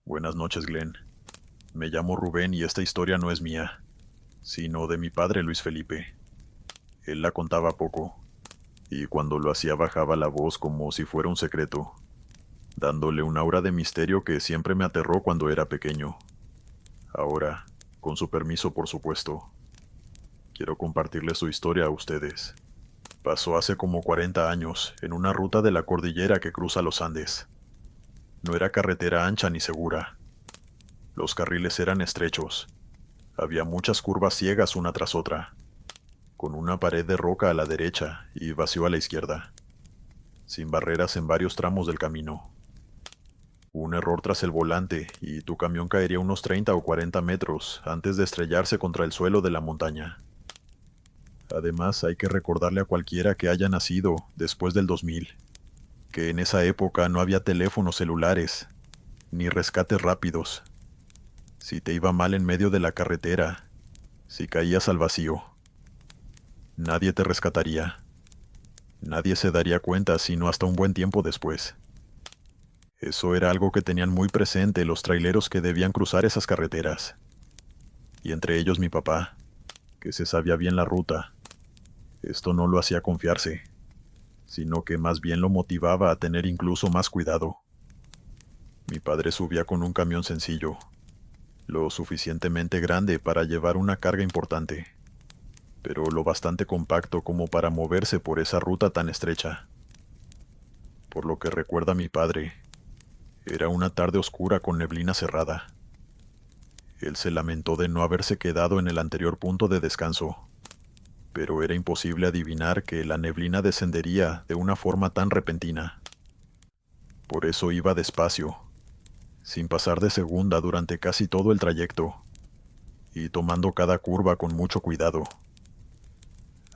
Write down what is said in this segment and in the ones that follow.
Buenas noches, Glenn. Me llamo Rubén y esta historia no es mía, sino de mi padre Luis Felipe. Él la contaba poco, y cuando lo hacía bajaba la voz como si fuera un secreto, dándole un aura de misterio que siempre me aterró cuando era pequeño. Ahora, con su permiso por supuesto, quiero compartirle su historia a ustedes. Pasó hace como 40 años, en una ruta de la cordillera que cruza los Andes. No era carretera ancha ni segura. Los carriles eran estrechos. Había muchas curvas ciegas una tras otra, con una pared de roca a la derecha y vacío a la izquierda, sin barreras en varios tramos del camino. Un error tras el volante y tu camión caería unos 30 o 40 metros antes de estrellarse contra el suelo de la montaña. Además, hay que recordarle a cualquiera que haya nacido después del 2000, que en esa época no había teléfonos celulares, ni rescates rápidos. Si te iba mal en medio de la carretera, si caías al vacío, nadie te rescataría. Nadie se daría cuenta sino hasta un buen tiempo después. Eso era algo que tenían muy presente los traileros que debían cruzar esas carreteras. Y entre ellos mi papá, que se sabía bien la ruta. Esto no lo hacía confiarse, sino que más bien lo motivaba a tener incluso más cuidado. Mi padre subía con un camión sencillo, lo suficientemente grande para llevar una carga importante, pero lo bastante compacto como para moverse por esa ruta tan estrecha. Por lo que recuerda mi padre, era una tarde oscura con neblina cerrada. Él se lamentó de no haberse quedado en el anterior punto de descanso, pero era imposible adivinar que la neblina descendería de una forma tan repentina. Por eso iba despacio, sin pasar de segunda durante casi todo el trayecto, y tomando cada curva con mucho cuidado.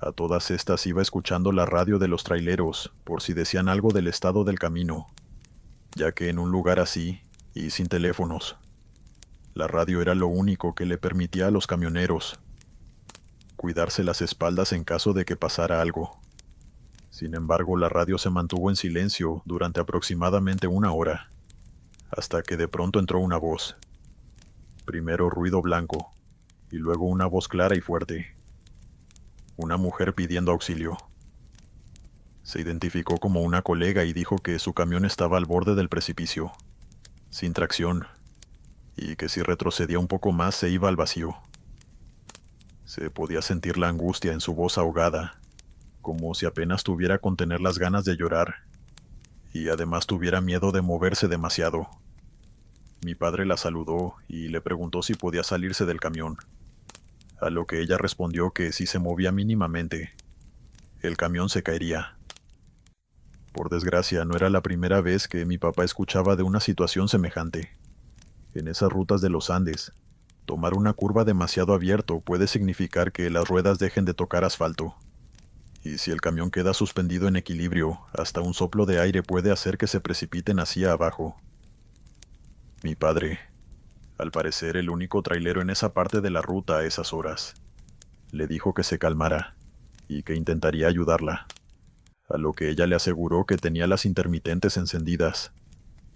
A todas estas iba escuchando la radio de los traileros por si decían algo del estado del camino, ya que en un lugar así, y sin teléfonos, la radio era lo único que le permitía a los camioneros cuidarse las espaldas en caso de que pasara algo. Sin embargo, la radio se mantuvo en silencio durante aproximadamente una hora, hasta que de pronto entró una voz. Primero ruido blanco, y luego una voz clara y fuerte. Una mujer pidiendo auxilio. Se identificó como una colega y dijo que su camión estaba al borde del precipicio, sin tracción, y que si retrocedía un poco más se iba al vacío. Se podía sentir la angustia en su voz ahogada, como si apenas tuviera contener las ganas de llorar, y además tuviera miedo de moverse demasiado. Mi padre la saludó y le preguntó si podía salirse del camión, a lo que ella respondió que si se movía mínimamente, el camión se caería. Por desgracia, no era la primera vez que mi papá escuchaba de una situación semejante. En esas rutas de los Andes, tomar una curva demasiado abierto puede significar que las ruedas dejen de tocar asfalto. Y si el camión queda suspendido en equilibrio, hasta un soplo de aire puede hacer que se precipiten hacia abajo. Mi padre, al parecer el único trailero en esa parte de la ruta a esas horas, le dijo que se calmara y que intentaría ayudarla, a lo que ella le aseguró que tenía las intermitentes encendidas,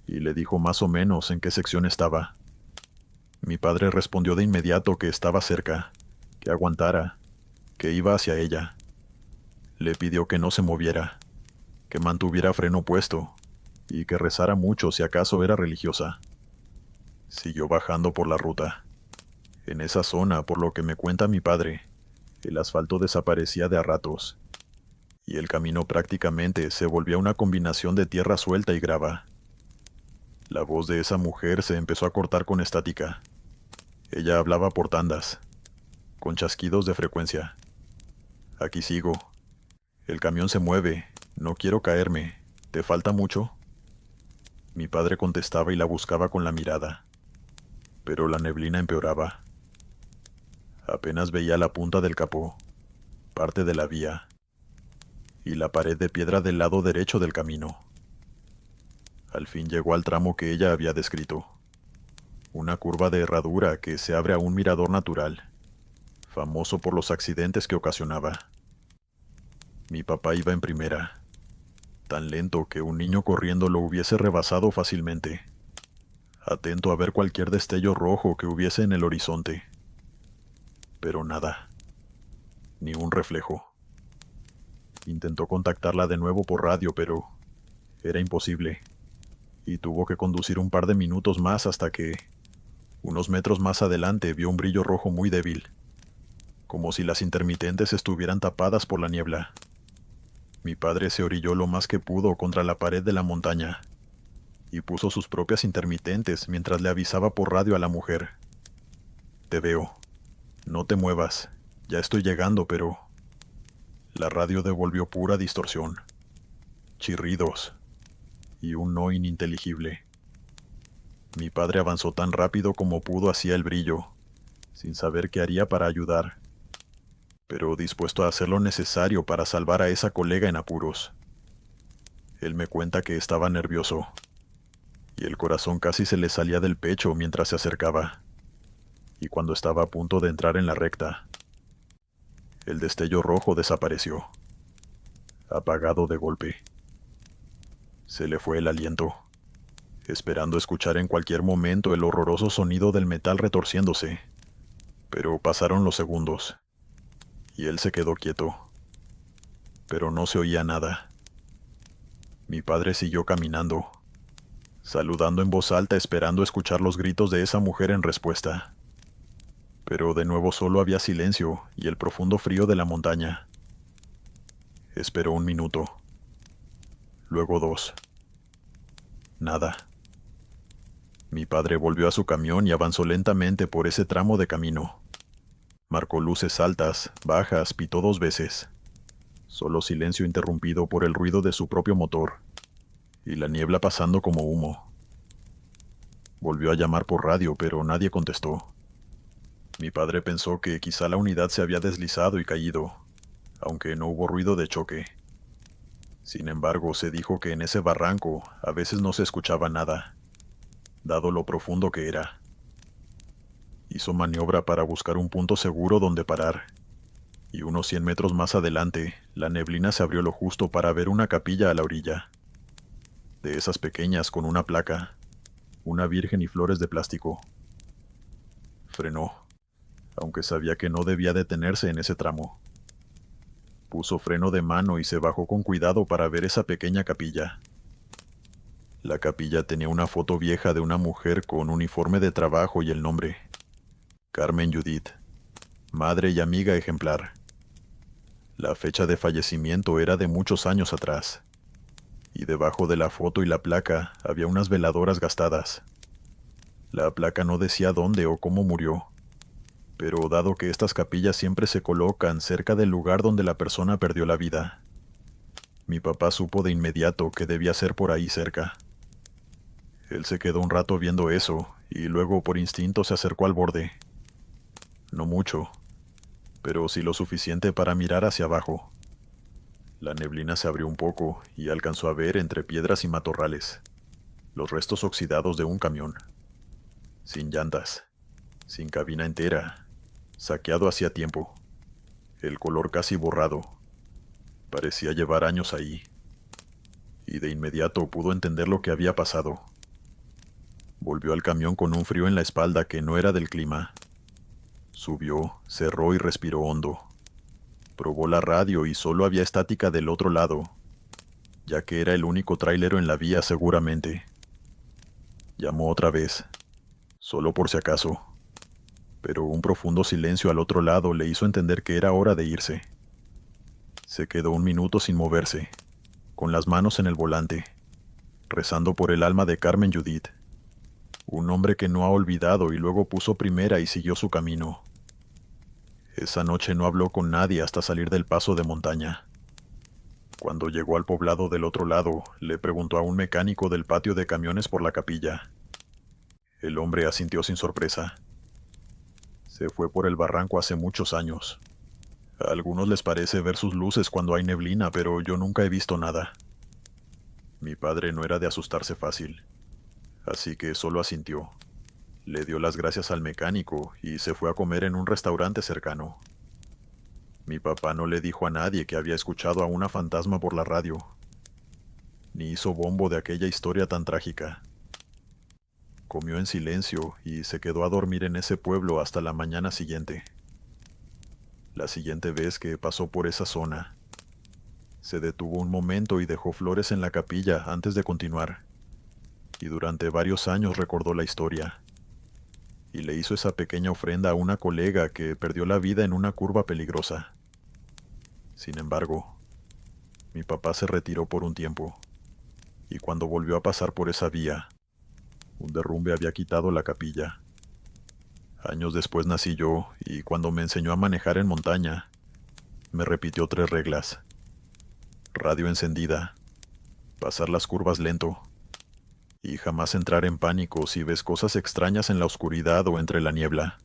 y le dijo más o menos en qué sección estaba. Mi padre respondió de inmediato que estaba cerca, que aguantara, que iba hacia ella. Le pidió que no se moviera, que mantuviera freno puesto, y que rezara mucho si acaso era religiosa. Siguió bajando por la ruta. En esa zona, por lo que me cuenta mi padre, el asfalto desaparecía de a ratos, y el camino prácticamente se volvía una combinación de tierra suelta y grava. La voz de esa mujer se empezó a cortar con estática. Ella hablaba por tandas, con chasquidos de frecuencia. Aquí sigo. El camión se mueve. No quiero caerme. ¿Te falta mucho? Mi padre contestaba y la buscaba con la mirada, pero la neblina empeoraba. Apenas veía la punta del capó, parte de la vía, y la pared de piedra del lado derecho del camino. Al fin llegó al tramo que ella había descrito. Una curva de herradura que se abre a un mirador natural, famoso por los accidentes que ocasionaba. Mi papá iba en primera, tan lento que un niño corriendo lo hubiese rebasado fácilmente. atento a ver cualquier destello rojo que hubiese en el horizonte. Pero nada, ni un reflejo. Intentó contactarla de nuevo por radio, pero era imposible, y tuvo que conducir un par de minutos más hasta que, unos metros más adelante, vio un brillo rojo muy débil, como si las intermitentes estuvieran tapadas por la niebla. Mi padre se orilló lo más que pudo contra la pared de la montaña y puso sus propias intermitentes mientras le avisaba por radio a la mujer. Te veo. No te muevas. Ya estoy llegando, pero... La radio devolvió pura distorsión, chirridos y un no ininteligible. Mi padre avanzó tan rápido como pudo hacia el brillo, sin saber qué haría para ayudar, pero dispuesto a hacer lo necesario para salvar a esa colega en apuros. Él me cuenta que estaba nervioso, y el corazón casi se le salía del pecho mientras se acercaba, y cuando estaba a punto de entrar en la recta, el destello rojo desapareció, apagado de golpe. Se le fue el aliento, esperando escuchar en cualquier momento el horroroso sonido del metal retorciéndose, pero pasaron los segundos, y él se quedó quieto, pero no se oía nada. Mi padre siguió caminando, saludando en voz alta esperando escuchar los gritos de esa mujer en respuesta. Pero de nuevo solo había silencio y el profundo frío de la montaña. Esperó un minuto, luego 2. Nada. Mi padre volvió a su camión y avanzó lentamente por ese tramo de camino. Marcó luces altas, bajas, pitó 2 veces. Solo silencio interrumpido por el ruido de su propio motor, y la niebla pasando como humo. Volvió a llamar por radio, pero nadie contestó. Mi padre pensó que quizá la unidad se había deslizado y caído, aunque no hubo ruido de choque. Sin embargo, se dijo que en ese barranco a veces no se escuchaba nada, dado lo profundo que era. Hizo maniobra para buscar un punto seguro donde parar, y unos 100 metros más adelante, la neblina se abrió lo justo para ver una capilla a la orilla. De esas pequeñas con una placa, una virgen y flores de plástico. Frenó, aunque sabía que no debía detenerse en ese tramo. Puso freno de mano y se bajó con cuidado para ver esa pequeña capilla. La capilla tenía una foto vieja de una mujer con uniforme de trabajo y el nombre: Carmen Judith, madre y amiga ejemplar. La fecha de fallecimiento era de muchos años atrás, y debajo de la foto y la placa había unas veladoras gastadas. La placa no decía dónde o cómo murió, pero dado que estas capillas siempre se colocan cerca del lugar donde la persona perdió la vida, mi papá supo de inmediato que debía ser por ahí cerca. Él se quedó un rato viendo eso, y luego por instinto se acercó al borde. No mucho, pero sí lo suficiente para mirar hacia abajo. La neblina se abrió un poco y alcanzó a ver entre piedras y matorrales los restos oxidados de un camión, sin llantas, sin cabina entera, saqueado hacía tiempo, el color casi borrado. Parecía llevar años ahí, y de inmediato pudo entender lo que había pasado. Volvió al camión con un frío en la espalda que no era del clima. Subió, cerró y respiró hondo. Probó la radio y solo había estática del otro lado, ya que era el único tráilero en la vía seguramente. Llamó otra vez, solo por si acaso, pero un profundo silencio al otro lado le hizo entender que era hora de irse. Se quedó un minuto sin moverse, con las manos en el volante, rezando por el alma de Carmen Judith, un nombre que no ha olvidado, y luego puso primera y siguió su camino. Esa noche no habló con nadie hasta salir del paso de montaña. Cuando llegó al poblado del otro lado, le preguntó a un mecánico del patio de camiones por la capilla. El hombre asintió sin sorpresa. Se fue por el barranco hace muchos años. A algunos les parece ver sus luces cuando hay neblina, pero yo nunca he visto nada. Mi padre no era de asustarse fácil, así que solo asintió. Le dio las gracias al mecánico y se fue a comer en un restaurante cercano. Mi papá no le dijo a nadie que había escuchado a una fantasma por la radio, ni hizo bombo de aquella historia tan trágica. Comió en silencio y se quedó a dormir en ese pueblo hasta la mañana siguiente. La siguiente vez que pasó por esa zona, se detuvo un momento y dejó flores en la capilla antes de continuar. Y durante varios años recordó la historia. Y le hizo esa pequeña ofrenda a una colega que perdió la vida en una curva peligrosa. Sin embargo, mi papá se retiró por un tiempo. Y cuando volvió a pasar por esa vía, un derrumbe había quitado la capilla. Años después nací yo, y cuando me enseñó a manejar en montaña, me repitió 3 reglas. Radio encendida, pasar las curvas lento, y jamás entrar en pánico si ves cosas extrañas en la oscuridad o entre la niebla,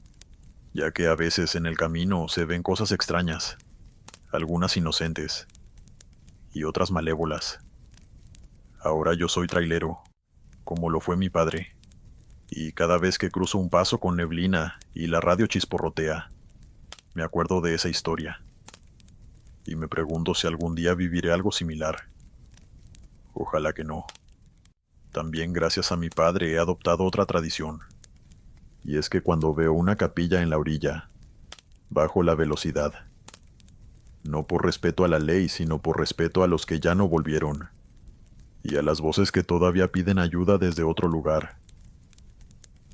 ya que a veces en el camino se ven cosas extrañas, algunas inocentes, y otras malévolas. Ahora yo soy trailero, como lo fue mi padre, y cada vez que cruzo un paso con neblina y la radio chisporrotea, me acuerdo de esa historia, y me pregunto si algún día viviré algo similar. Ojalá que no. También gracias a mi padre he adoptado otra tradición, y es que cuando veo una capilla en la orilla, bajo la velocidad. No por respeto a la ley, sino por respeto a los que ya no volvieron, y a las voces que todavía piden ayuda desde otro lugar.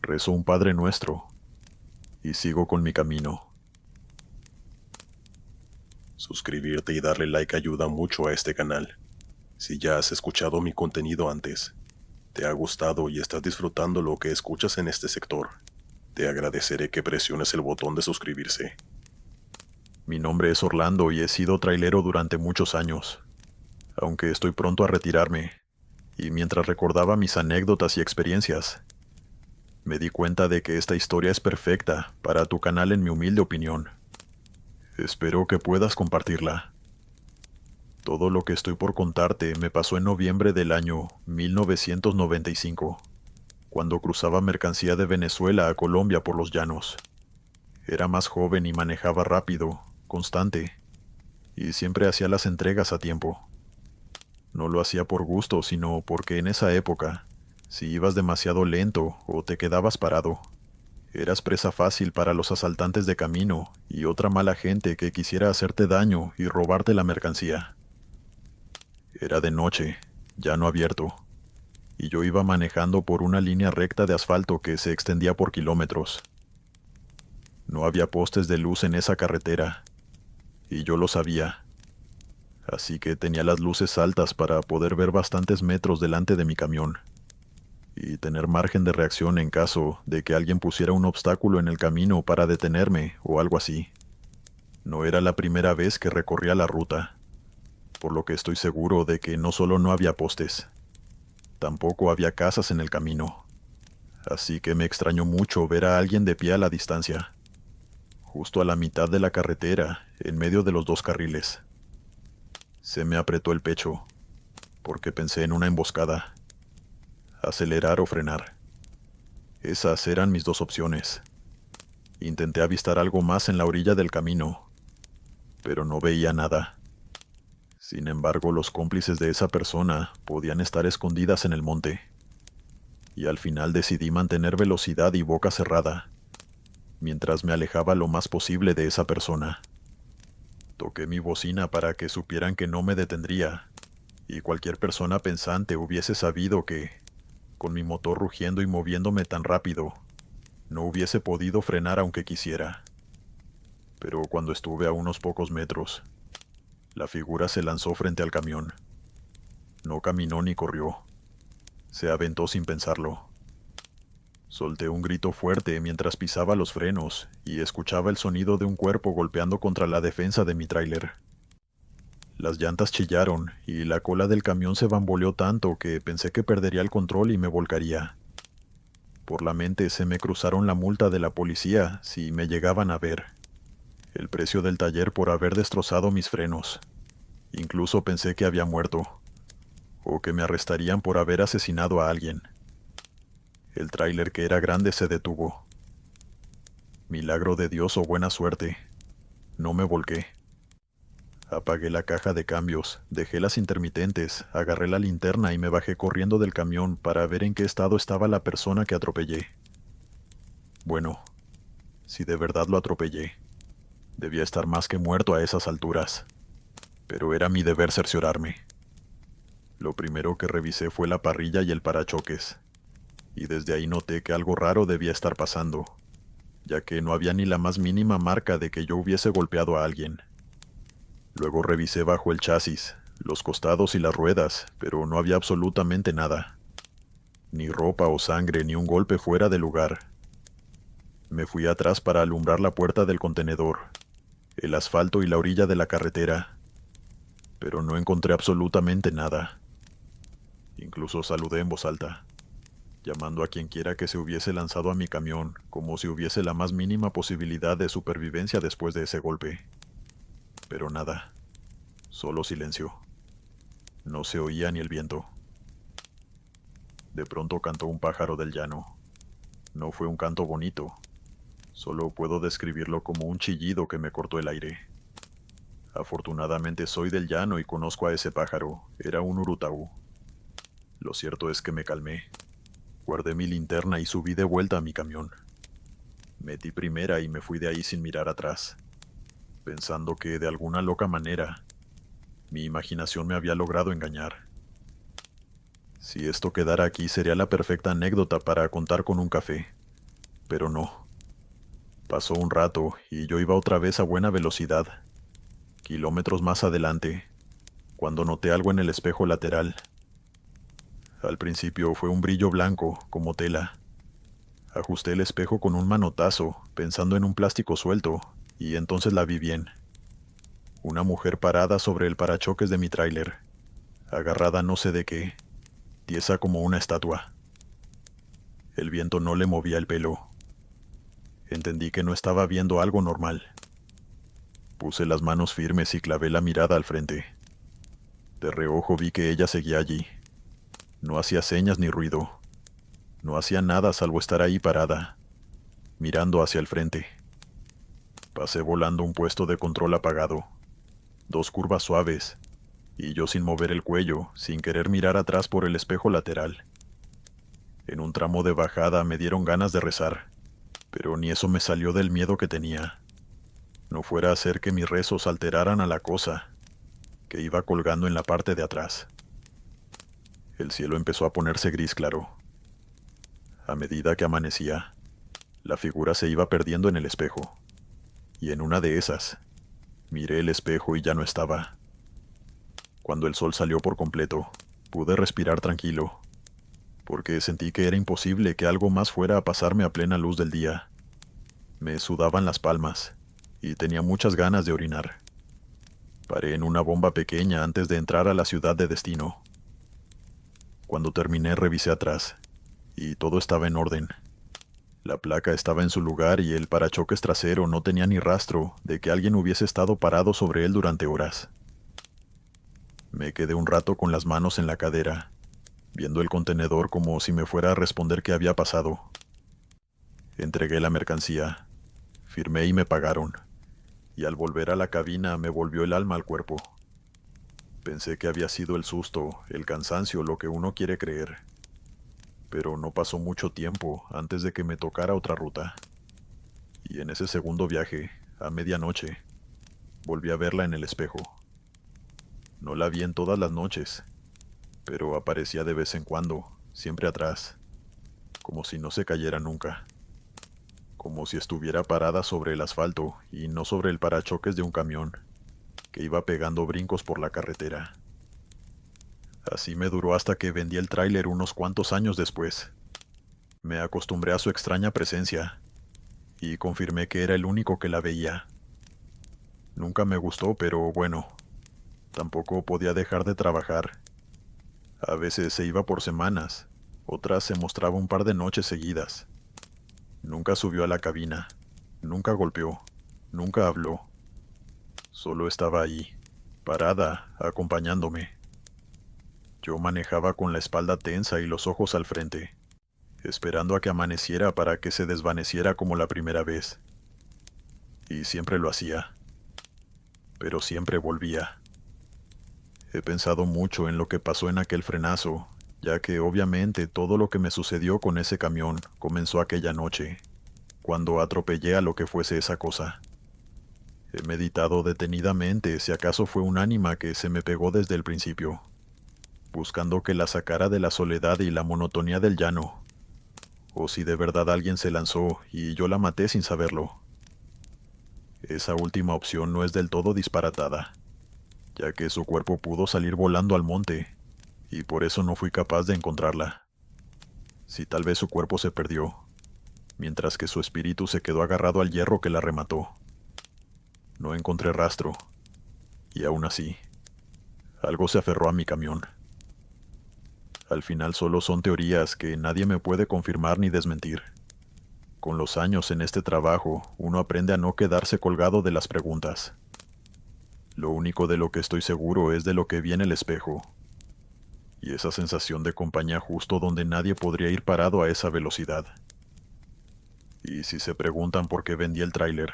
Rezo un Padre Nuestro, y sigo con mi camino. Suscribirte y darle like ayuda mucho a este canal. Si ya has escuchado mi contenido antes, te ha gustado y estás disfrutando lo que escuchas en este sector, te agradeceré que presiones el botón de suscribirse. Mi nombre es Orlando y he sido trailero durante muchos años, aunque estoy pronto a retirarme, y mientras recordaba mis anécdotas y experiencias, me di cuenta de que esta historia es perfecta para tu canal en mi humilde opinión. Espero que puedas compartirla. Todo lo que estoy por contarte me pasó en noviembre del año 1995, cuando cruzaba mercancía de Venezuela a Colombia por los llanos. Era más joven y manejaba rápido, constante, y siempre hacía las entregas a tiempo. No lo hacía por gusto, sino porque en esa época, si ibas demasiado lento o te quedabas parado, eras presa fácil para los asaltantes de camino y otra mala gente que quisiera hacerte daño y robarte la mercancía. Era de noche, llano abierto, y yo iba manejando por una línea recta de asfalto que se extendía por kilómetros. No había postes de luz en esa carretera, y yo lo sabía, así que tenía las luces altas para poder ver bastantes metros delante de mi camión, y tener margen de reacción en caso de que alguien pusiera un obstáculo en el camino para detenerme o algo así. No era la primera vez que recorría la ruta, por lo que estoy seguro de que no solo no había postes, tampoco había casas en el camino, así que me extrañó mucho ver a alguien de pie a la distancia, justo a la mitad de la carretera, en medio de los 2 carriles. Se me apretó el pecho, porque pensé en una emboscada. Acelerar o frenar. Esas eran mis 2 opciones. Intenté avistar algo más en la orilla del camino, pero no veía nada. Sin embargo, los cómplices de esa persona podían estar escondidas en el monte, y al final decidí mantener velocidad y boca cerrada, mientras me alejaba lo más posible de esa persona. Toqué mi bocina para que supieran que no me detendría, y cualquier persona pensante hubiese sabido que, con mi motor rugiendo y moviéndome tan rápido, no hubiese podido frenar aunque quisiera. Pero cuando estuve a unos pocos metros, la figura se lanzó frente al camión. No caminó ni corrió. Se aventó sin pensarlo. Solté un grito fuerte mientras pisaba los frenos y escuchaba el sonido de un cuerpo golpeando contra la defensa de mi tráiler. Las llantas chillaron y la cola del camión se bamboleó tanto que pensé que perdería el control y me volcaría. Por la mente se me cruzaron la multa de la policía si me llegaban a ver, el precio del taller por haber destrozado mis frenos. Incluso pensé que había muerto, o que me arrestarían por haber asesinado a alguien. El tráiler, que era grande, se detuvo. Milagro de Dios o buena suerte, no me volqué. Apagué la caja de cambios, dejé las intermitentes, agarré la linterna y me bajé corriendo del camión para ver en qué estado estaba la persona que atropellé. Bueno, si de verdad lo atropellé, debía estar más que muerto a esas alturas, pero era mi deber cerciorarme. Lo primero que revisé fue la parrilla y el parachoques, y desde ahí noté que algo raro debía estar pasando, ya que no había ni la más mínima marca de que yo hubiese golpeado a alguien. Luego revisé bajo el chasis, los costados y las ruedas, pero no había absolutamente nada. Ni ropa o sangre ni un golpe fuera de lugar. Me fui atrás para alumbrar la puerta del contenedor, el asfalto y la orilla de la carretera, pero no encontré absolutamente nada. Incluso saludé en voz alta, llamando a quien quiera que se hubiese lanzado a mi camión, como si hubiese la más mínima posibilidad de supervivencia después de ese golpe. Pero nada, solo silencio. No se oía ni el viento. De pronto cantó un pájaro del llano. No fue un canto bonito, solo puedo describirlo como un chillido que me cortó el aire. Afortunadamente soy del llano y conozco a ese pájaro, era un urutaú. Lo cierto es que me calmé. Guardé mi linterna y subí de vuelta a mi camión. Metí primera y me fui de ahí sin mirar atrás, pensando que de alguna loca manera mi imaginación me había logrado engañar. Si esto quedara aquí sería la perfecta anécdota para contar con un café, pero no. Pasó un rato y yo iba otra vez a buena velocidad. Kilómetros más adelante, cuando noté algo en el espejo lateral. Al principio fue un brillo blanco, como tela. Ajusté el espejo con un manotazo, pensando en un plástico suelto, y entonces la vi bien. Una mujer parada sobre el parachoques de mi tráiler, agarrada no sé de qué, tiesa como una estatua. El viento no le movía el pelo. Entendí que no estaba viendo algo normal. Puse las manos firmes y clavé la mirada al frente. De reojo vi que ella seguía allí. No hacía señas ni ruido. No hacía nada salvo estar ahí parada, mirando hacia el frente. Pasé volando un puesto de control apagado, 2 curvas suaves, y yo sin mover el cuello, sin querer mirar atrás por el espejo lateral. En un tramo de bajada me dieron ganas de rezar, pero ni eso me salió del miedo que tenía. No fuera a hacer que mis rezos alteraran a la cosa, que iba colgando en la parte de atrás. El cielo empezó a ponerse gris claro. A medida que amanecía, la figura se iba perdiendo en el espejo, y en una de esas, miré el espejo y ya no estaba. Cuando el sol salió por completo, pude respirar tranquilo, porque sentí que era imposible que algo más fuera a pasarme a plena luz del día. Me sudaban las palmas, y tenía muchas ganas de orinar. Paré en una bomba pequeña antes de entrar a la ciudad de destino. Cuando terminé revisé atrás, y todo estaba en orden. La placa estaba en su lugar y el parachoques trasero no tenía ni rastro de que alguien hubiese estado parado sobre él durante horas. Me quedé un rato con las manos en la cadera, viendo el contenedor como si me fuera a responder qué había pasado. Entregué la mercancía, firmé y me pagaron, y al volver a la cabina me volvió el alma al cuerpo. Pensé que había sido el susto, el cansancio, lo que uno quiere creer. Pero no pasó mucho tiempo antes de que me tocara otra ruta. Y en ese segundo viaje, a medianoche, volví a verla en el espejo. No la vi en todas las noches, pero aparecía de vez en cuando, siempre atrás, como si no se cayera nunca. Como si estuviera parada sobre el asfalto y no sobre el parachoques de un camión, que iba pegando brincos por la carretera. Así me duró hasta que vendí el tráiler unos cuantos años después. Me acostumbré a su extraña presencia y confirmé que era el único que la veía. Nunca me gustó, pero bueno, tampoco podía dejar de trabajar. A veces se iba por semanas, otras se mostraba un par de noches seguidas. Nunca subió a la cabina, nunca golpeó, nunca habló. Solo estaba ahí, parada, acompañándome. Yo manejaba con la espalda tensa y los ojos al frente, esperando a que amaneciera para que se desvaneciera como la primera vez. Y siempre lo hacía. pero siempre volvía. He pensado mucho en lo que pasó en aquel frenazo, ya que obviamente todo lo que me sucedió con ese camión comenzó aquella noche, cuando atropellé a lo que fuese esa cosa. He meditado detenidamente si acaso fue un ánima que se me pegó desde el principio, buscando que la sacara de la soledad y la monotonía del llano, o si de verdad alguien se lanzó y yo la maté sin saberlo. Esa última opción no es del todo disparatada, ya que su cuerpo pudo salir volando al monte, y por eso no fui capaz de encontrarla. Si tal vez su cuerpo se perdió, mientras que su espíritu se quedó agarrado al hierro que la remató. No encontré rastro, y aún así, algo se aferró a mi camión. Al final solo son teorías que nadie me puede confirmar ni desmentir. Con los años en este trabajo, uno aprende a no quedarse colgado de las preguntas. Lo único de lo que estoy seguro es de lo que vi en el espejo, y esa sensación de compañía justo donde nadie podría ir parado a esa velocidad. Y si se preguntan por qué vendí el tráiler,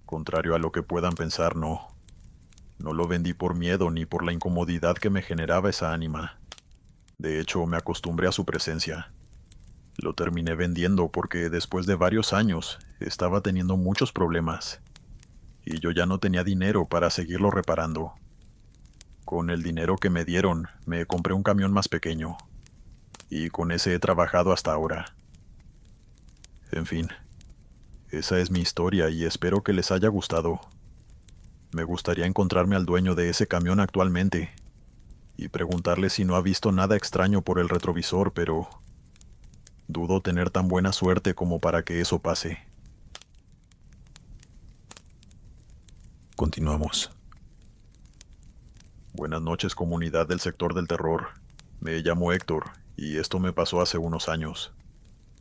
contrario a lo que puedan pensar, no. No lo vendí por miedo ni por la incomodidad que me generaba esa ánima. De hecho, me acostumbré a su presencia. Lo terminé vendiendo porque después de varios años estaba teniendo muchos problemas, y yo ya no tenía dinero para seguirlo reparando. Con el dinero que me dieron, me compré un camión más pequeño, y con ese he trabajado hasta ahora. En fin, esa es mi historia y espero que les haya gustado. Me gustaría encontrarme al dueño de ese camión actualmente y preguntarle si no ha visto nada extraño por el retrovisor, pero dudo tener tan buena suerte como para que eso pase. Continuamos. Buenas noches, comunidad del sector del terror. Me llamo Héctor, y esto me pasó hace unos años.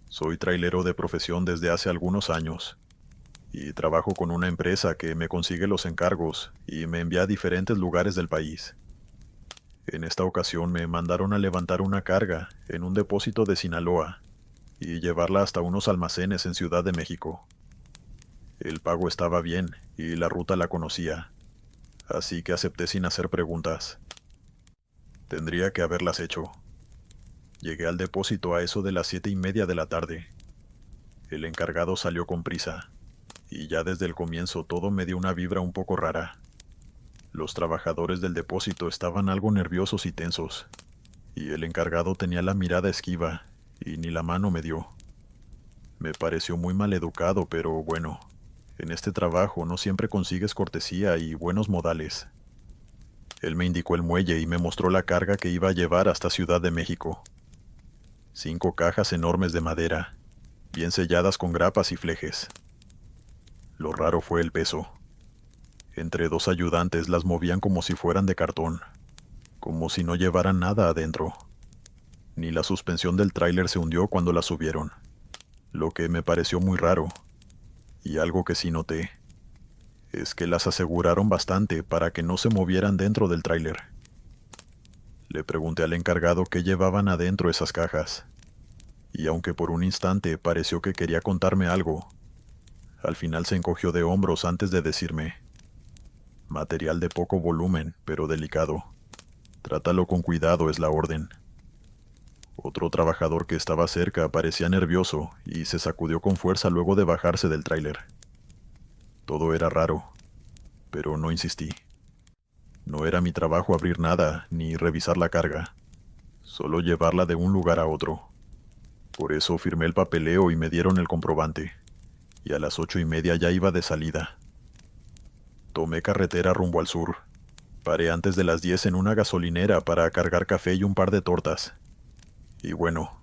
Soy trailero de profesión desde hace algunos años, y trabajo con una empresa que me consigue los encargos y me envía a diferentes lugares del país. En esta ocasión me mandaron a levantar una carga en un depósito de Sinaloa y llevarla hasta unos almacenes en Ciudad de México. El pago estaba bien y la ruta la conocía, así que acepté sin hacer preguntas. Tendría que haberlas hecho. Llegué al depósito a eso de las 7:30 de la tarde. El encargado salió con prisa, y ya desde el comienzo todo me dio una vibra un poco rara. Los trabajadores del depósito estaban algo nerviosos y tensos, y el encargado tenía la mirada esquiva, y ni la mano me dio. Me pareció muy maleducado, pero bueno, en este trabajo no siempre consigues cortesía y buenos modales. Él me indicó el muelle y me mostró la carga que iba a llevar hasta Ciudad de México. 5 cajas enormes de madera, bien selladas con grapas y flejes. Lo raro fue el peso. Entre 2 ayudantes las movían como si fueran de cartón, como si no llevaran nada adentro. Ni la suspensión del tráiler se hundió cuando la subieron, lo que me pareció muy raro. Y algo que sí noté es que las aseguraron bastante para que no se movieran dentro del tráiler. Le pregunté al encargado qué llevaban adentro esas cajas, y aunque por un instante pareció que quería contarme algo, al final se encogió de hombros antes de decirme: material de poco volumen, pero delicado. Trátalo con cuidado, es la orden. Otro trabajador que estaba cerca parecía nervioso y se sacudió con fuerza luego de bajarse del tráiler. Todo era raro, pero no insistí. No era mi trabajo abrir nada ni revisar la carga, solo llevarla de un lugar a otro. Por eso firmé el papeleo y me dieron el comprobante, y a las 8:30 ya iba de salida. Tomé carretera rumbo al sur. Paré antes de las 10 en una gasolinera para cargar café y un par de tortas. Y bueno,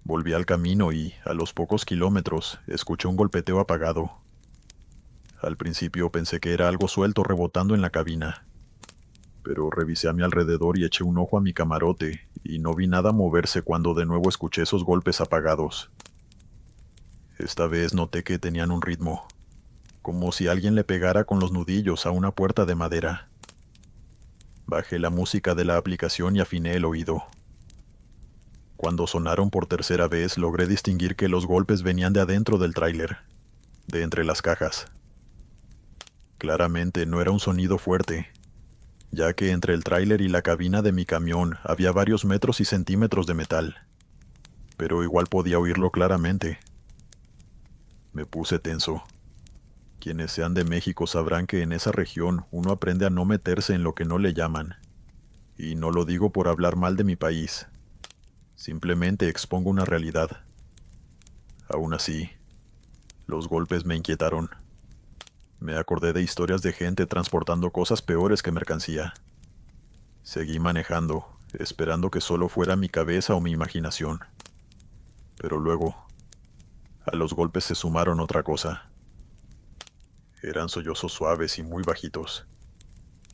volví al camino y, a los pocos kilómetros, escuché un golpeteo apagado. Al principio pensé que era algo suelto rebotando en la cabina, pero revisé a mi alrededor y eché un ojo a mi camarote, y no vi nada moverse cuando de nuevo escuché esos golpes apagados. Esta vez noté que tenían un ritmo, como si alguien le pegara con los nudillos a una puerta de madera. Bajé la música de la aplicación y afiné el oído. Cuando sonaron por tercera vez, logré distinguir que los golpes venían de adentro del tráiler, de entre las cajas. Claramente no era un sonido fuerte, ya que entre el tráiler y la cabina de mi camión había varios metros y centímetros de metal, pero igual podía oírlo claramente. Me puse tenso. Quienes sean de México sabrán que en esa región uno aprende a no meterse en lo que no le llaman. Y no lo digo por hablar mal de mi país. Simplemente expongo una realidad. Aún así, los golpes me inquietaron. Me acordé de historias de gente transportando cosas peores que mercancía. Seguí manejando, esperando que solo fuera mi cabeza o mi imaginación. Pero luego, a los golpes se sumaron otra cosa. Eran sollozos suaves y muy bajitos.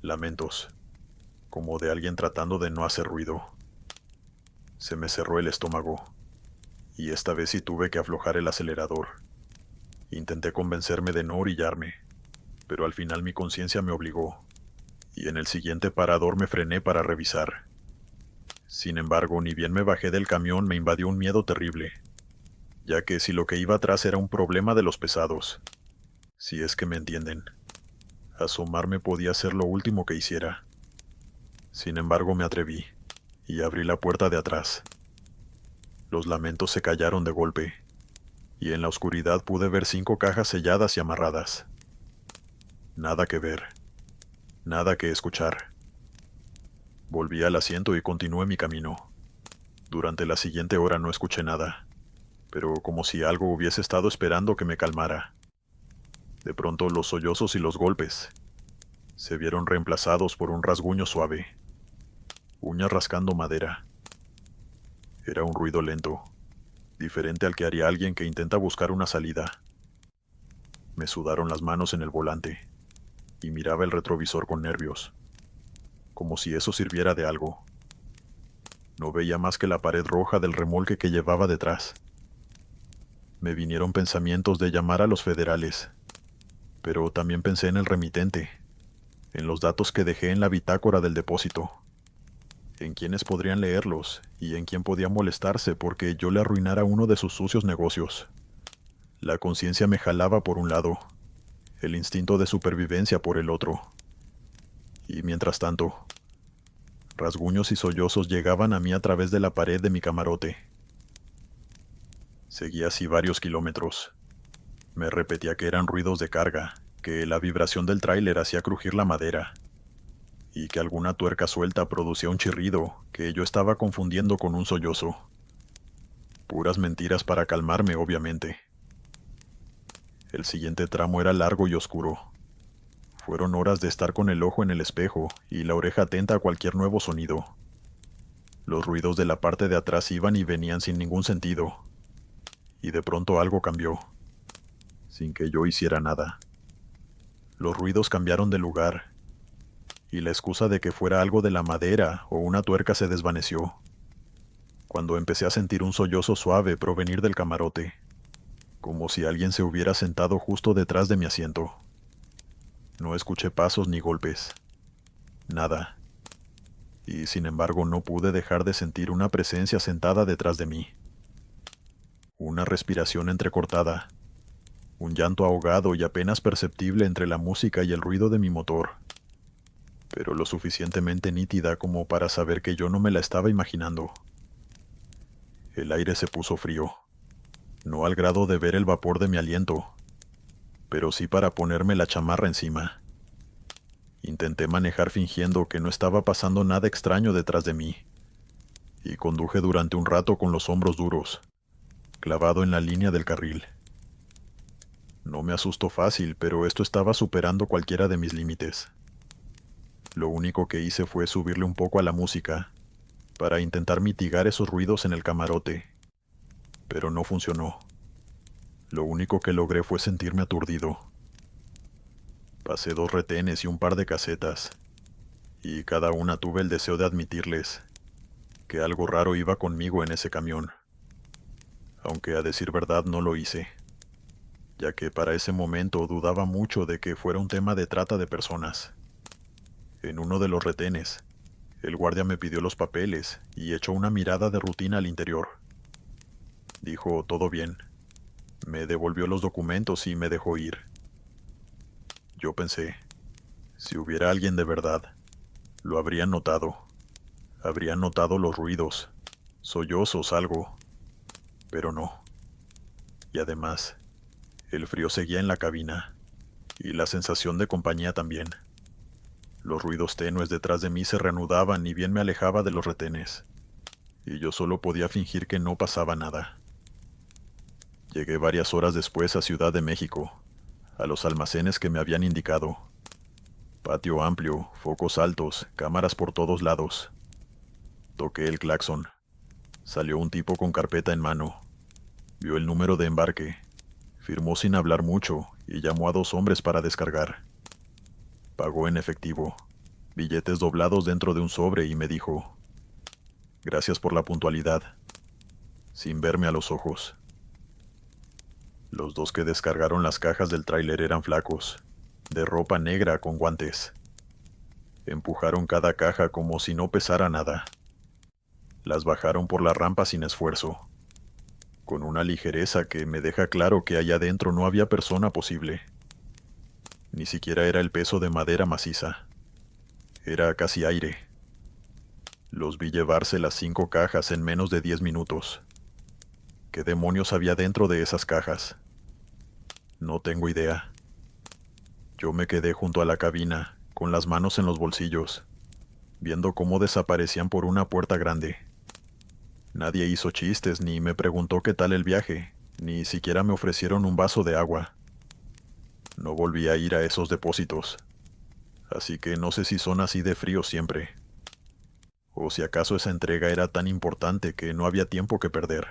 Lamentos, como de alguien tratando de no hacer ruido. Se me cerró el estómago, y esta vez sí tuve que aflojar el acelerador. Intenté convencerme de no orillarme, pero al final mi conciencia me obligó, y en el siguiente parador me frené para revisar. Sin embargo, ni bien me bajé del camión me invadió un miedo terrible, ya que si lo que iba atrás era un problema de los pesados, si es que me entienden, asomarme podía ser lo último que hiciera. Sin embargo, me atreví, y abrí la puerta de atrás. Los lamentos se callaron de golpe, y en la oscuridad pude ver 5 cajas selladas y amarradas. Nada que ver, nada que escuchar. Volví al asiento y continué mi camino. Durante la siguiente hora no escuché nada, pero como si algo hubiese estado esperando que me calmara. De pronto los sollozos y los golpes se vieron reemplazados por un rasguño suave, uñas rascando madera. Era un ruido lento, diferente al que haría alguien que intenta buscar una salida. Me sudaron las manos en el volante, y miraba el retrovisor con nervios, como si eso sirviera de algo. No veía más que la pared roja del remolque que llevaba detrás. Me vinieron pensamientos de llamar a los federales, pero también pensé en el remitente, en los datos que dejé en la bitácora del depósito, en quiénes podrían leerlos y en quién podía molestarse porque yo le arruinara uno de sus sucios negocios. La conciencia me jalaba por un lado, el instinto de supervivencia por el otro. Y mientras tanto, rasguños y sollozos llegaban a mí a través de la pared de mi camarote. Seguí así varios kilómetros. Me repetía que eran ruidos de carga, que la vibración del tráiler hacía crujir la madera, y que alguna tuerca suelta producía un chirrido que yo estaba confundiendo con un sollozo. Puras mentiras para calmarme, obviamente. El siguiente tramo era largo y oscuro. Fueron horas de estar con el ojo en el espejo y la oreja atenta a cualquier nuevo sonido. Los ruidos de la parte de atrás iban y venían sin ningún sentido. Y de pronto algo cambió, sin que yo hiciera nada. Los ruidos cambiaron de lugar, y la excusa de que fuera algo de la madera o una tuerca se desvaneció, cuando empecé a sentir un sollozo suave provenir del camarote, como si alguien se hubiera sentado justo detrás de mi asiento. No escuché pasos ni golpes, nada, y sin embargo no pude dejar de sentir una presencia sentada detrás de mí. Una respiración entrecortada, un llanto ahogado y apenas perceptible entre la música y el ruido de mi motor, pero lo suficientemente nítida como para saber que yo no me la estaba imaginando. El aire se puso frío, no al grado de ver el vapor de mi aliento, pero sí para ponerme la chamarra encima. Intenté manejar fingiendo que no estaba pasando nada extraño detrás de mí, y conduje durante un rato con los hombros duros, clavado en la línea del carril. No me asustó fácil, pero esto estaba superando cualquiera de mis límites. Lo único que hice fue subirle un poco a la música, para intentar mitigar esos ruidos en el camarote, pero no funcionó. Lo único que logré fue sentirme aturdido. Pasé 2 retenes y un par de casetas, y cada una tuve el deseo de admitirles que algo raro iba conmigo en ese camión, aunque a decir verdad no lo hice, ya que para ese momento dudaba mucho de que fuera un tema de trata de personas. En uno de los retenes, el guardia me pidió los papeles y echó una mirada de rutina al interior. Dijo, todo bien. Me devolvió los documentos y me dejó ir. Yo pensé, si hubiera alguien de verdad, lo habrían notado. Habrían notado los ruidos, sollozos, algo. Pero no. Y además, el frío seguía en la cabina, y la sensación de compañía también. Los ruidos tenues detrás de mí se reanudaban y bien me alejaba de los retenes, y yo solo podía fingir que no pasaba nada. Llegué varias horas después a Ciudad de México, a los almacenes que me habían indicado. Patio amplio, focos altos, cámaras por todos lados. Toqué el claxon. Salió un tipo con carpeta en mano. Vio el número de embarque. Firmó sin hablar mucho y llamó a 2 hombres para descargar. Pagó en efectivo, billetes doblados dentro de un sobre y me dijo, «Gracias por la puntualidad», sin verme a los ojos. Los 2 que descargaron las cajas del tráiler eran flacos, de ropa negra con guantes. Empujaron cada caja como si no pesara nada. Las bajaron por la rampa sin esfuerzo, con una ligereza que me deja claro que allá adentro no había persona posible. Ni siquiera era el peso de madera maciza. Era casi aire. Los vi llevarse las 5 cajas en menos de 10 minutos. ¿Qué demonios había dentro de esas cajas? No tengo idea. Yo me quedé junto a la cabina, con las manos en los bolsillos, viendo cómo desaparecían por una puerta grande. Nadie hizo chistes ni me preguntó qué tal el viaje, ni siquiera me ofrecieron un vaso de agua. No volví a ir a esos depósitos, así que no sé si son así de fríos siempre. O si acaso esa entrega era tan importante que no había tiempo que perder.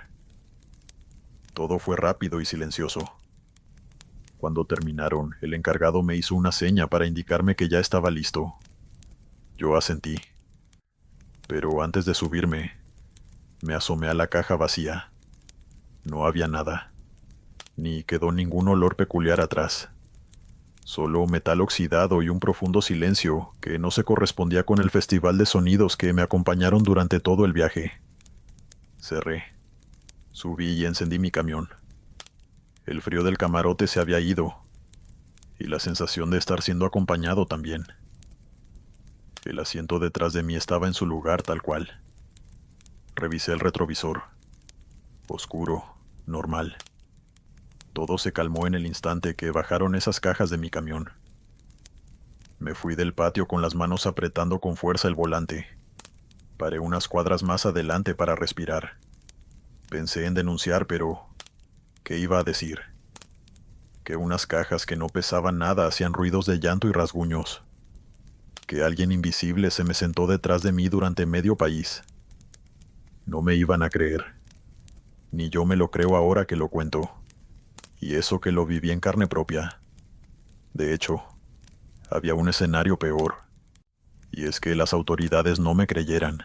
Todo fue rápido y silencioso. Cuando terminaron, el encargado me hizo una seña para indicarme que ya estaba listo. Yo asentí. Pero antes de subirme, me asomé a la caja vacía. No había nada. Ni quedó ningún olor peculiar atrás. Solo metal oxidado y un profundo silencio que no se correspondía con el festival de sonidos que me acompañaron durante todo el viaje. Cerré. Subí y encendí mi camión. El frío del camarote se había ido, y la sensación de estar siendo acompañado también. El asiento detrás de mí estaba en su lugar tal cual. Revisé el retrovisor. Oscuro, normal. Todo se calmó en el instante que bajaron esas cajas de mi camión. Me fui del patio con las manos apretando con fuerza el volante. Paré unas cuadras más adelante para respirar. Pensé en denunciar, pero ¿qué iba a decir? Que unas cajas que no pesaban nada hacían ruidos de llanto y rasguños. Que alguien invisible se me sentó detrás de mí durante medio país. No me iban a creer. Ni yo me lo creo ahora que lo cuento. Y eso que lo viví en carne propia. De hecho, había un escenario peor. Y es que las autoridades no me creyeran,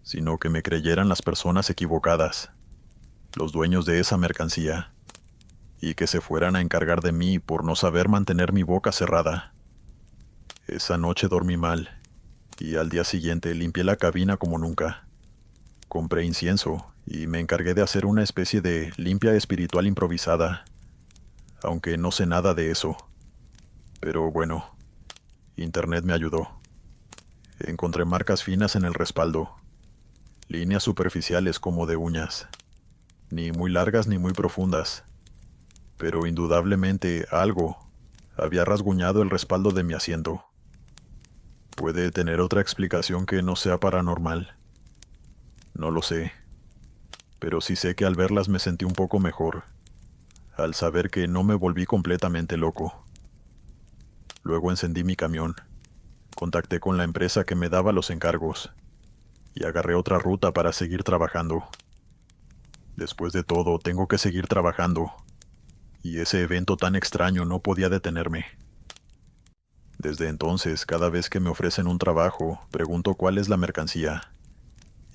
sino que me creyeran las personas equivocadas, los dueños de esa mercancía, y que se fueran a encargar de mí por no saber mantener mi boca cerrada. Esa noche dormí mal, y al día siguiente limpié la cabina como nunca. Compré incienso y me encargué de hacer una especie de limpia espiritual improvisada, aunque no sé nada de eso. Pero bueno, Internet me ayudó. Encontré marcas finas en el respaldo, líneas superficiales como de uñas, ni muy largas ni muy profundas, pero indudablemente algo había rasguñado el respaldo de mi asiento. ¿Puede tener otra explicación que no sea paranormal? No lo sé, pero sí sé que al verlas me sentí un poco mejor, al saber que no me volví completamente loco. Luego encendí mi camión, contacté con la empresa que me daba los encargos, y agarré otra ruta para seguir trabajando. Después de todo, tengo que seguir trabajando, y ese evento tan extraño no podía detenerme. Desde entonces, cada vez que me ofrecen un trabajo, pregunto cuál es la mercancía,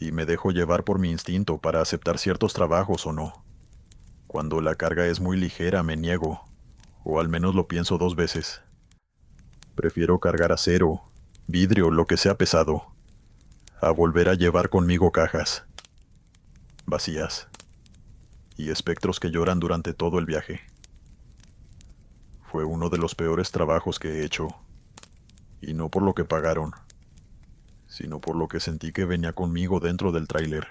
y me dejo llevar por mi instinto para aceptar ciertos trabajos o no. Cuando la carga es muy ligera, me niego, o al menos lo pienso 2 veces. Prefiero cargar acero, vidrio, lo que sea pesado, a volver a llevar conmigo cajas vacías y espectros que lloran durante todo el viaje. Fue uno de los peores trabajos que he hecho, y no por lo que pagaron, sino por lo que sentí que venía conmigo dentro del tráiler,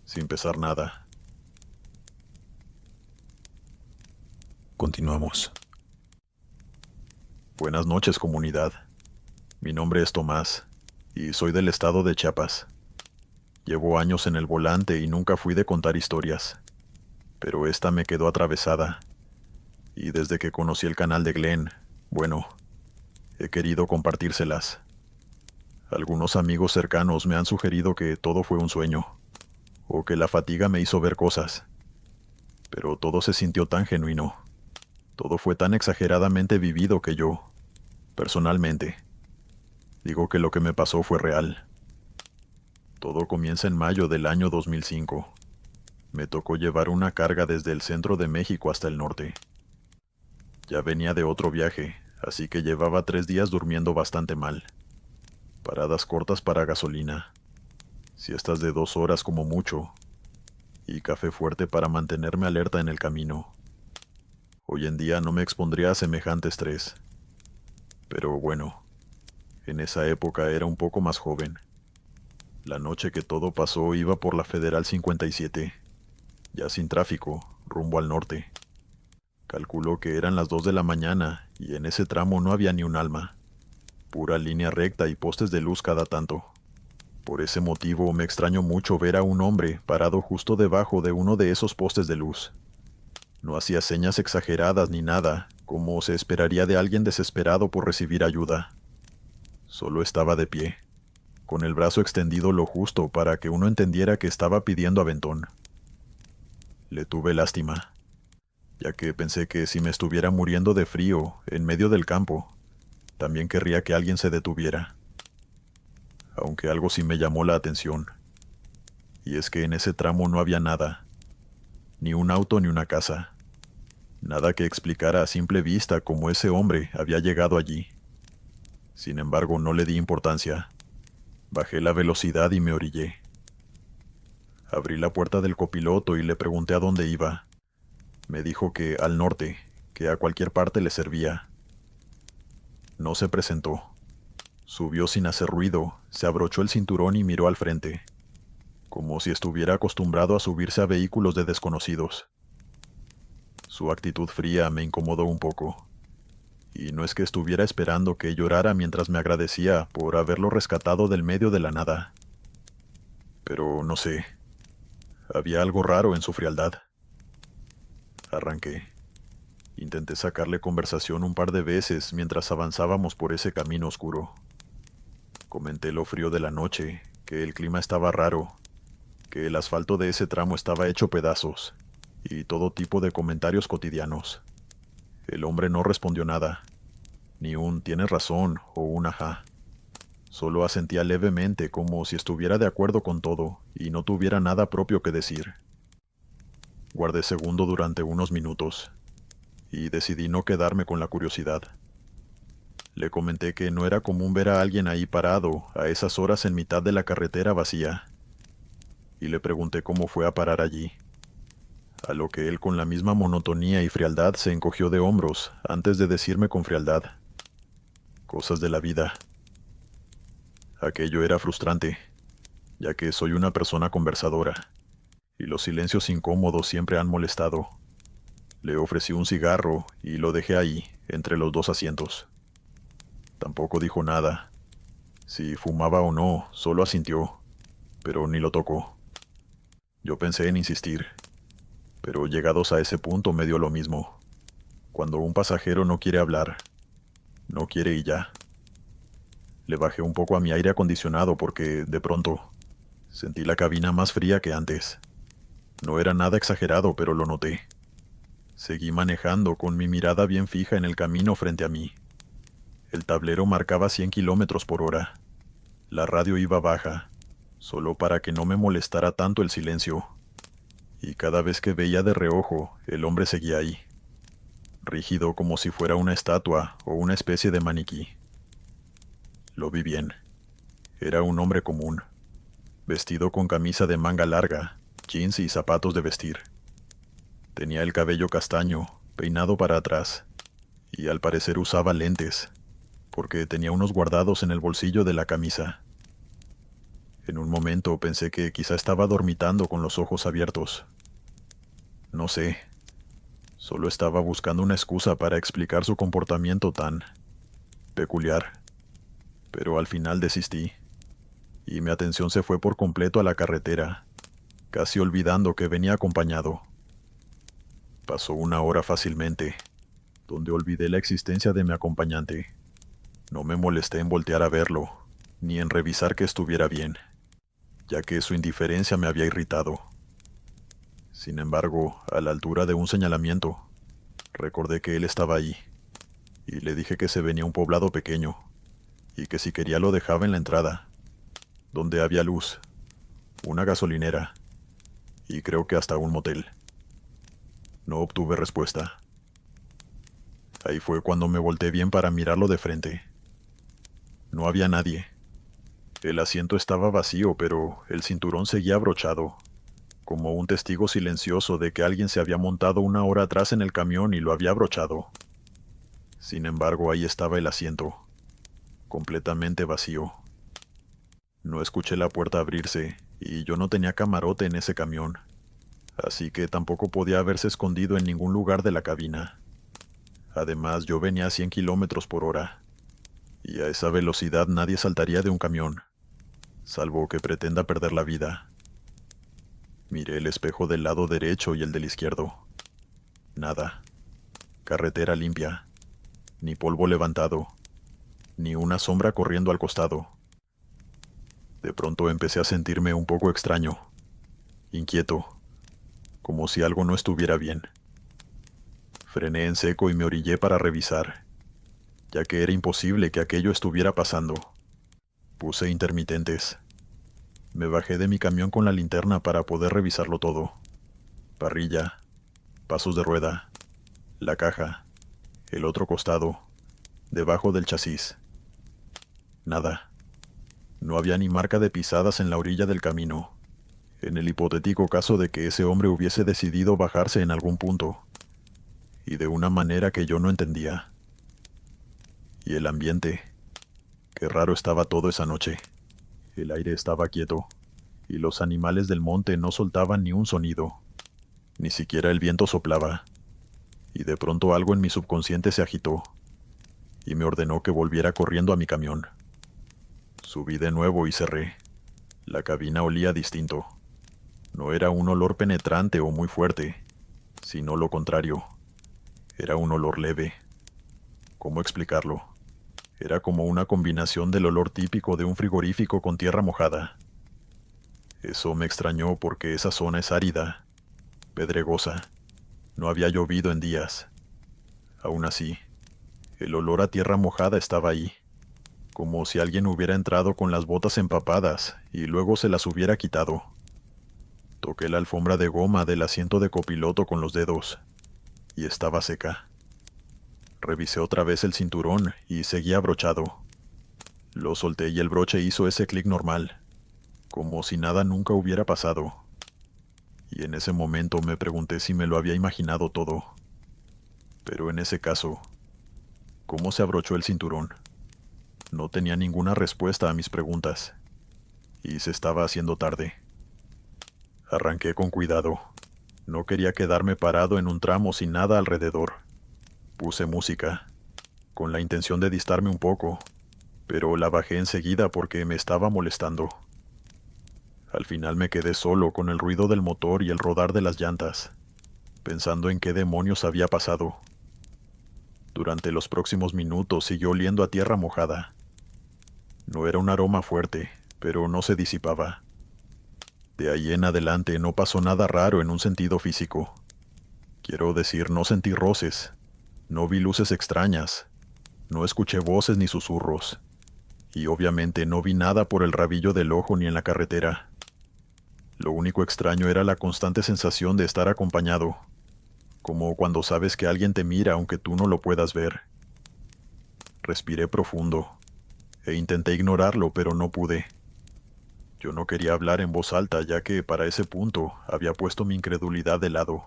sin pesar nada. Continuamos. Buenas noches, comunidad. Mi nombre es Tomás, y soy del estado de Chiapas. Llevo años en el volante y nunca fui de contar historias, pero esta me quedó atravesada, y desde que conocí el canal de Glenn, bueno, he querido compartírselas. Algunos amigos cercanos me han sugerido que todo fue un sueño, o que la fatiga me hizo ver cosas, pero todo se sintió tan genuino, todo fue tan exageradamente vivido que yo, personalmente, digo que lo que me pasó fue real. Todo comienza en mayo del año 2005. Me tocó llevar una carga desde el centro de México hasta el norte. Ya venía de otro viaje, así que llevaba 3 días durmiendo bastante mal. Paradas cortas para gasolina, siestas de 2 horas como mucho, y café fuerte para mantenerme alerta en el camino. Hoy en día no me expondría a semejante estrés. Pero bueno, en esa época era un poco más joven. La noche que todo pasó iba por la Federal 57, ya sin tráfico, rumbo al norte. Calculó que eran las 2 de la mañana y en ese tramo no había ni un alma. Pura línea recta y postes de luz cada tanto. Por ese motivo me extrañó mucho ver a un hombre parado justo debajo de uno de esos postes de luz. No hacía señas exageradas ni nada, como se esperaría de alguien desesperado por recibir ayuda. Solo estaba de pie, con el brazo extendido lo justo para que uno entendiera que estaba pidiendo aventón. Le tuve lástima, ya que pensé que si me estuviera muriendo de frío en medio del campo, también querría que alguien se detuviera. Aunque algo sí me llamó la atención, y es que en ese tramo no había nada, ni un auto ni una casa, nada que explicara a simple vista cómo ese hombre había llegado allí. Sin embargo, no le di importancia. Bajé la velocidad y me orillé. Abrí la puerta del copiloto y le pregunté a dónde iba. Me dijo que al norte, que a cualquier parte le servía. No se presentó. Subió sin hacer ruido, se abrochó el cinturón y miró al frente, como si estuviera acostumbrado a subirse a vehículos de desconocidos. Su actitud fría me incomodó un poco, y no es que estuviera esperando que llorara mientras me agradecía por haberlo rescatado del medio de la nada. Pero no sé, había algo raro en su frialdad. Arranqué. Intenté sacarle conversación un par de veces mientras avanzábamos por ese camino oscuro. Comenté lo frío de la noche, que el clima estaba raro, que el asfalto de ese tramo estaba hecho pedazos, y todo tipo de comentarios cotidianos. El hombre no respondió nada, ni un "tienes razón" o un "ajá". Solo asentía levemente como si estuviera de acuerdo con todo y no tuviera nada propio que decir. Guardé segundo durante unos minutos, y decidí no quedarme con la curiosidad. Le comenté que no era común ver a alguien ahí parado a esas horas en mitad de la carretera vacía, y le pregunté cómo fue a parar allí, a lo que él con la misma monotonía y frialdad se encogió de hombros antes de decirme con frialdad: cosas de la vida. Aquello era frustrante, ya que soy una persona conversadora, y los silencios incómodos siempre han molestado. Le ofrecí un cigarro y lo dejé ahí, entre los 2 asientos. Tampoco dijo nada. Si fumaba o no, solo asintió, pero ni lo tocó. Yo pensé en insistir, pero llegados a ese punto me dio lo mismo. Cuando un pasajero no quiere hablar, no quiere y ya. Le bajé un poco a mi aire acondicionado porque, de pronto, sentí la cabina más fría que antes. No era nada exagerado, pero lo noté. Seguí manejando con mi mirada bien fija en el camino frente a mí. El tablero marcaba 100 kilómetros por hora. La radio iba baja, solo para que no me molestara tanto el silencio. Y cada vez que veía de reojo, el hombre seguía ahí, rígido como si fuera una estatua o una especie de maniquí. Lo vi bien. Era un hombre común, vestido con camisa de manga larga, jeans y zapatos de vestir. Tenía el cabello castaño, peinado para atrás, y al parecer usaba lentes, porque tenía unos guardados en el bolsillo de la camisa. En un momento pensé que quizá estaba dormitando con los ojos abiertos. No sé, solo estaba buscando una excusa para explicar su comportamiento tan peculiar, pero al final desistí, y mi atención se fue por completo a la carretera, casi olvidando que venía acompañado. Pasó una hora fácilmente, donde olvidé la existencia de mi acompañante. No me molesté en voltear a verlo, ni en revisar que estuviera bien, ya que su indiferencia me había irritado. Sin embargo, a la altura de un señalamiento, recordé que él estaba ahí, y le dije que se venía un poblado pequeño, y que si quería lo dejaba en la entrada, donde había luz, una gasolinera, y creo que hasta un motel. No obtuve respuesta. Ahí fue cuando me volteé bien para mirarlo de frente. No había nadie. El asiento estaba vacío, pero el cinturón seguía abrochado, como un testigo silencioso de que alguien se había montado una hora atrás en el camión y lo había abrochado. Sin embargo, ahí estaba el asiento, completamente vacío. No escuché la puerta abrirse, y yo no tenía camarote en ese camión, así que tampoco podía haberse escondido en ningún lugar de la cabina. Además, yo venía a 100 kilómetros por hora, y a esa velocidad nadie saltaría de un camión, salvo que pretenda perder la vida. Miré el espejo del lado derecho y el del izquierdo. Nada. Carretera limpia. Ni polvo levantado. Ni una sombra corriendo al costado. De pronto empecé a sentirme un poco extraño, inquieto, como si algo no estuviera bien. Frené en seco y me orillé para revisar, ya que era imposible que aquello estuviera pasando. Puse intermitentes. Me bajé de mi camión con la linterna para poder revisarlo todo. Parrilla, pasos de rueda, la caja, el otro costado, debajo del chasis. Nada. No había ni marca de pisadas en la orilla del camino, en el hipotético caso de que ese hombre hubiese decidido bajarse en algún punto, y de una manera que yo no entendía. Y el ambiente, qué raro estaba todo esa noche. El aire estaba quieto, y los animales del monte no soltaban ni un sonido. Ni siquiera el viento soplaba, y de pronto algo en mi subconsciente se agitó, y me ordenó que volviera corriendo a mi camión. Subí de nuevo y cerré. La cabina olía distinto. No era un olor penetrante o muy fuerte, sino lo contrario. Era un olor leve. ¿Cómo explicarlo? Era como una combinación del olor típico de un frigorífico con tierra mojada. Eso me extrañó porque esa zona es árida, pedregosa. No había llovido en días. Aún así, el olor a tierra mojada estaba ahí, como si alguien hubiera entrado con las botas empapadas y luego se las hubiera quitado. Toqué la alfombra de goma del asiento de copiloto con los dedos, y estaba seca. Revisé otra vez el cinturón y seguía abrochado. Lo solté y el broche hizo ese clic normal, como si nada nunca hubiera pasado. Y en ese momento me pregunté si me lo había imaginado todo. Pero en ese caso, ¿cómo se abrochó el cinturón? No tenía ninguna respuesta a mis preguntas, y se estaba haciendo tarde. Arranqué con cuidado. No quería quedarme parado en un tramo sin nada alrededor. Puse música, con la intención de distraerme un poco, pero la bajé enseguida porque me estaba molestando. Al final me quedé solo con el ruido del motor y el rodar de las llantas, pensando en qué demonios había pasado. Durante los próximos minutos siguió oliendo a tierra mojada. No era un aroma fuerte, pero no se disipaba. De ahí en adelante no pasó nada raro en un sentido físico. Quiero decir, no sentí roces, no vi luces extrañas, no escuché voces ni susurros, y obviamente no vi nada por el rabillo del ojo ni en la carretera. Lo único extraño era la constante sensación de estar acompañado, como cuando sabes que alguien te mira aunque tú no lo puedas ver. Respiré profundo, e intenté ignorarlo, pero no pude. Yo no quería hablar en voz alta, ya que para ese punto había puesto mi incredulidad de lado.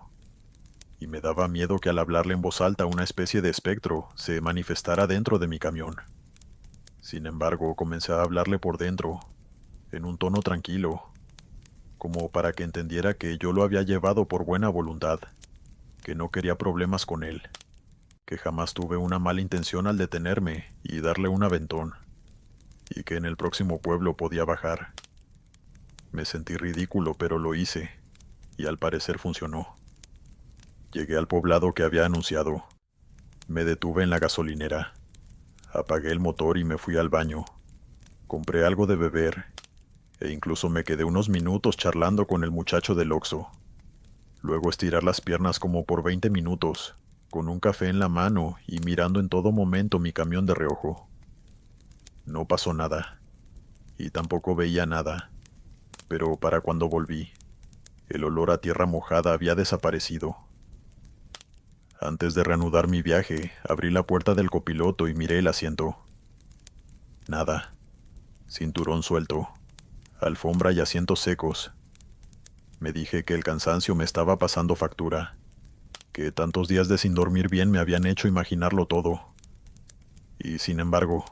y me daba miedo que al hablarle en voz alta una especie de espectro se manifestara dentro de mi camión. Sin embargo, comencé a hablarle por dentro, en un tono tranquilo, como para que entendiera que yo lo había llevado por buena voluntad, que no quería problemas con él, que jamás tuve una mala intención al detenerme y darle un aventón, y que en el próximo pueblo podía bajar. Me sentí ridículo, pero lo hice, y al parecer funcionó. Llegué al poblado que había anunciado. Me detuve en la gasolinera. Apagué el motor y me fui al baño. Compré algo de beber, e incluso me quedé unos minutos charlando con el muchacho del Oxxo. Luego estirar las piernas como por 20 minutos, con un café en la mano y mirando en todo momento mi camión de reojo. No pasó nada, y tampoco veía nada, pero para cuando volví, el olor a tierra mojada había desaparecido. Antes de reanudar mi viaje, abrí la puerta del copiloto y miré el asiento. Nada. Cinturón suelto, alfombra y asientos secos. Me dije que el cansancio me estaba pasando factura, que tantos días de sin dormir bien me habían hecho imaginarlo todo. Y sin embargo,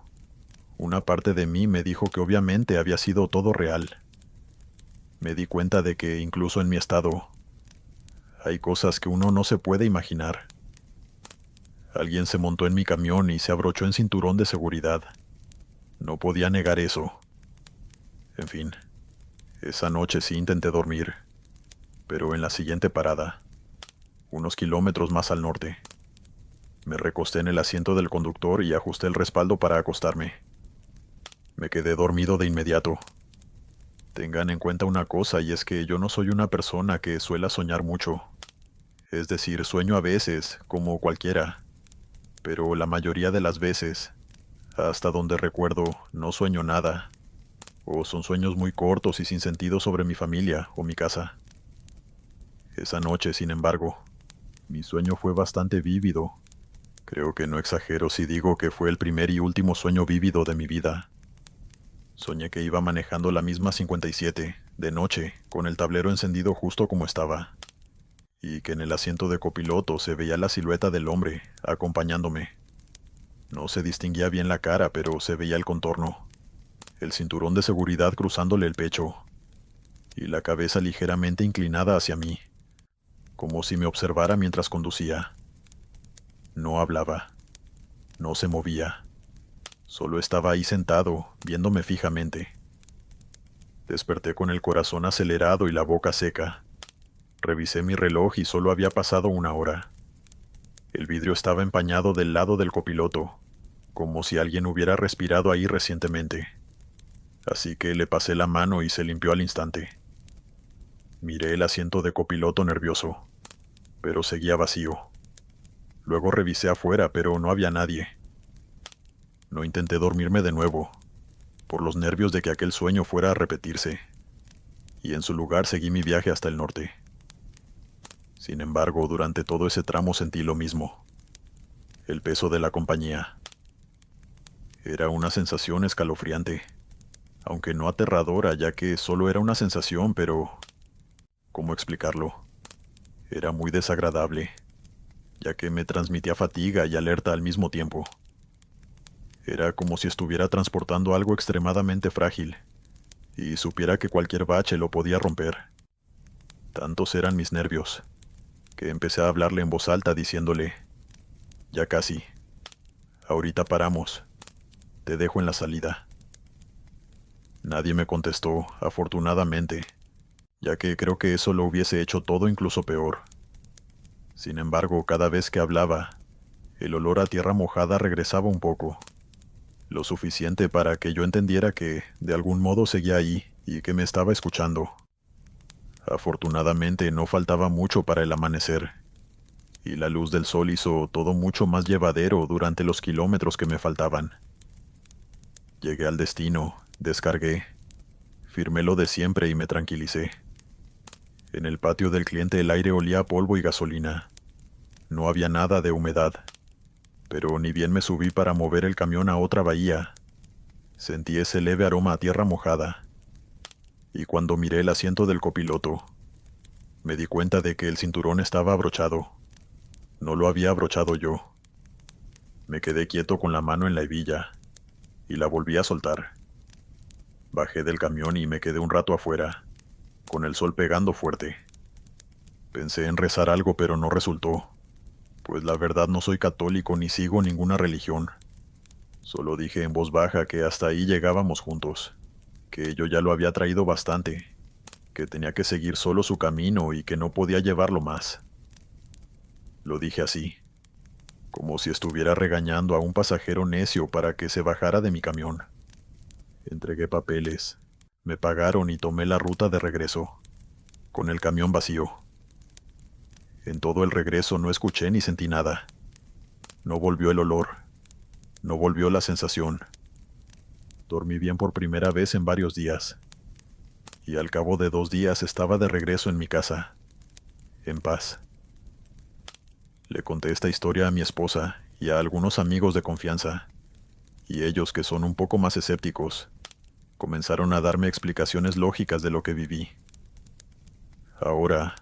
una parte de mí me dijo que obviamente había sido todo real. Me di cuenta de que incluso en mi estado, hay cosas que uno no se puede imaginar. Alguien se montó en mi camión y se abrochó en cinturón de seguridad. No podía negar eso. En fin, esa noche sí intenté dormir, pero en la siguiente parada, unos kilómetros más al norte, me recosté en el asiento del conductor y ajusté el respaldo para acostarme. Me quedé dormido de inmediato. Tengan en cuenta una cosa, y es que yo no soy una persona que suela soñar mucho. Es decir, sueño a veces, como cualquiera, pero la mayoría de las veces, hasta donde recuerdo, no sueño nada. O son sueños muy cortos y sin sentido sobre mi familia o mi casa. Esa noche, sin embargo, mi sueño fue bastante vívido. Creo que no exagero si digo que fue el primer y último sueño vívido de mi vida. Soñé que iba manejando la misma 57, de noche, con el tablero encendido justo como estaba, y que en el asiento de copiloto se veía la silueta del hombre, acompañándome. No se distinguía bien la cara, pero se veía el contorno, el cinturón de seguridad cruzándole el pecho, y la cabeza ligeramente inclinada hacia mí, como si me observara mientras conducía. No hablaba, no se movía, solo estaba ahí sentado, viéndome fijamente. Desperté con el corazón acelerado y la boca seca. Revisé mi reloj y solo había pasado 1 hora. El vidrio estaba empañado del lado del copiloto, como si alguien hubiera respirado ahí recientemente. Así que le pasé la mano y se limpió al instante. Miré el asiento de copiloto nervioso, pero seguía vacío. Luego revisé afuera, pero no había nadie. No intenté dormirme de nuevo, por los nervios de que aquel sueño fuera a repetirse, y en su lugar seguí mi viaje hasta el norte. Sin embargo, durante todo ese tramo sentí lo mismo, el peso de la compañía. Era una sensación escalofriante, aunque no aterradora, ya que solo era una sensación, pero ¿cómo explicarlo? Era muy desagradable, ya que me transmitía fatiga y alerta al mismo tiempo. Era como si estuviera transportando algo extremadamente frágil, y supiera que cualquier bache lo podía romper. Tantos eran mis nervios, que empecé a hablarle en voz alta diciéndole, ya casi, ahorita paramos, te dejo en la salida. Nadie me contestó, afortunadamente, ya que creo que eso lo hubiese hecho todo incluso peor. Sin embargo, cada vez que hablaba, el olor a tierra mojada regresaba un poco, lo suficiente para que yo entendiera que, de algún modo, seguía ahí y que me estaba escuchando. Afortunadamente, no faltaba mucho para el amanecer, y la luz del sol hizo todo mucho más llevadero durante los kilómetros que me faltaban. Llegué al destino, descargué, firmé lo de siempre y me tranquilicé. En el patio del cliente el aire olía a polvo y gasolina. No había nada de humedad, pero ni bien me subí para mover el camión a otra bahía, sentí ese leve aroma a tierra mojada. Y cuando miré el asiento del copiloto, me di cuenta de que el cinturón estaba abrochado, No lo había abrochado yo. Me quedé quieto con la mano en la hebilla y la volví a soltar. Bajé del camión y me quedé un rato afuera, con el sol pegando fuerte. Pensé en rezar algo, pero no resultó, pues la verdad no soy católico ni sigo ninguna religión. Solo dije en voz baja que hasta ahí llegábamos juntos, que yo ya lo había traído bastante, que tenía que seguir solo su camino y que no podía llevarlo más. Lo dije así, como si estuviera regañando a un pasajero necio para que se bajara de mi camión. Entregué papeles, me pagaron y tomé la ruta de regreso, con el camión vacío. En todo el regreso no escuché ni sentí nada. No volvió el olor, no volvió la sensación. Dormí bien por primera vez en varios días, y al cabo de 2 días estaba de regreso en mi casa, en paz. Le conté esta historia a mi esposa y a algunos amigos de confianza, y ellos, que son un poco más escépticos, comenzaron a darme explicaciones lógicas de lo que viví. Ahora,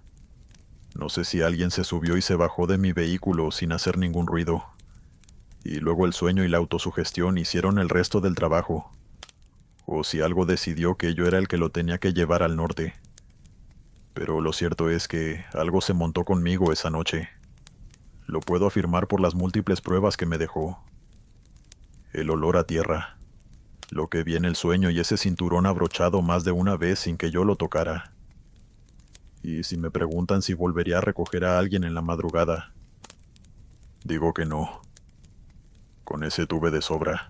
no sé si alguien se subió y se bajó de mi vehículo sin hacer ningún ruido, y luego el sueño y la autosugestión hicieron el resto del trabajo, o si algo decidió que yo era el que lo tenía que llevar al norte. Pero lo cierto es que algo se montó conmigo esa noche. Lo puedo afirmar por las múltiples pruebas que me dejó. El olor a tierra, lo que vi en el sueño y ese cinturón abrochado más de una vez sin que yo lo tocara. Y si me preguntan si volvería a recoger a alguien en la madrugada, digo que no. Con ese tuve de sobra.